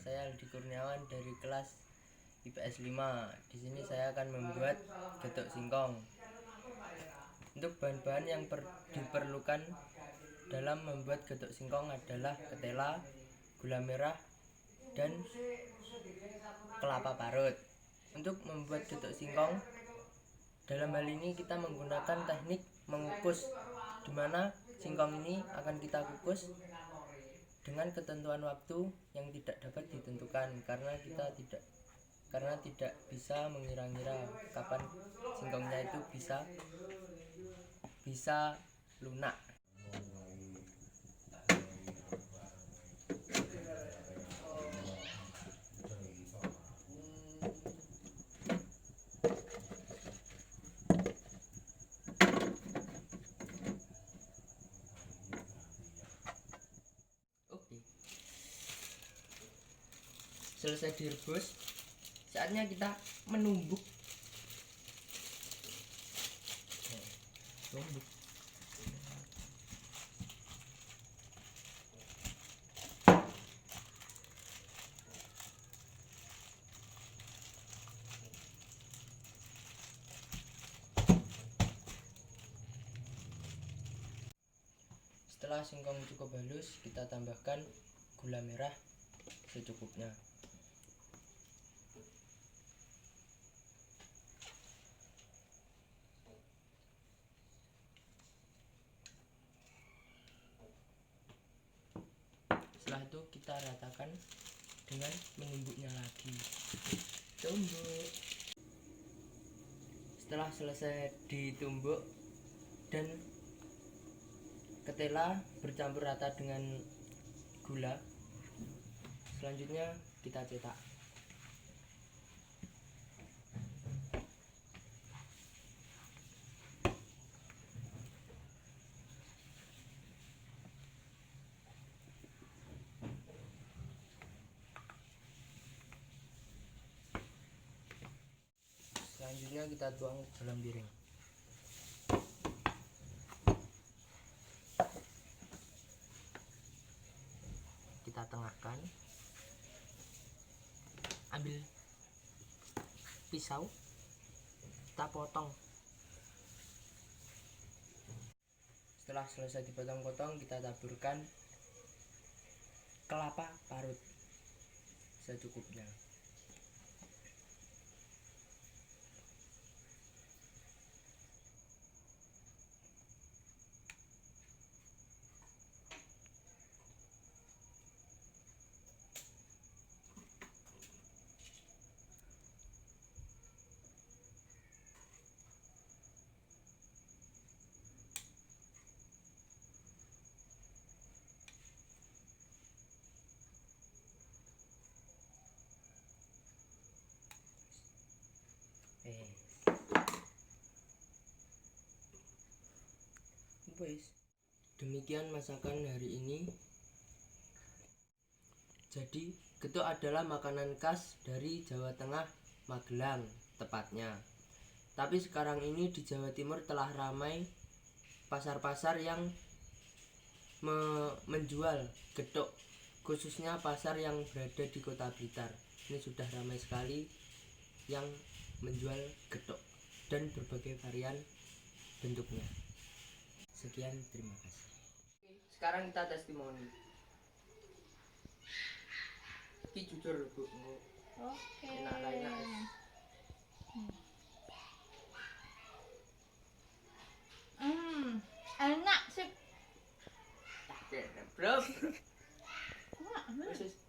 saya Aldi Kurniawan dari kelas IPS 5. Di sini saya akan membuat getuk singkong. Untuk bahan-bahan yang diperlukan dalam membuat getuk singkong adalah ketela, gula merah, dan kelapa parut. Untuk membuat getuk singkong, dalam hal ini kita menggunakan teknik mengukus, di mana singkong ini akan kita kukus dengan ketentuan waktu yang tidak dapat ditentukan karena tidak bisa mengira-ngira kapan singkongnya itu bisa lunak. Selesai direbus, saatnya kita menumbuk. Setelah singkong cukup halus, kita tambahkan gula merah secukupnya. Setelah itu kita ratakan dengan menumbuknya lagi. Tumbuk. Setelah selesai ditumbuk dan ketela bercampur rata dengan gula, selanjutnya kita cetak. Selanjutnya kita tuang ke dalam piring. Kita tengahkan. Ambil pisau, kita potong. Setelah selesai dipotong-potong, kita taburkan kelapa parut secukupnya. Demikian masakan hari ini. Jadi getuk adalah makanan khas dari Jawa Tengah, Magelang tepatnya. Tapi sekarang ini di Jawa Timur telah ramai pasar-pasar yang menjual getuk, khususnya pasar yang berada di Kota Blitar. Ini sudah ramai sekali yang menjual getuk dan berbagai varian bentuknya. Sekian, terima kasih. Sekarang kita testimoni. Ki jujur Bu. Oke. Enak. Enak sih. Bro.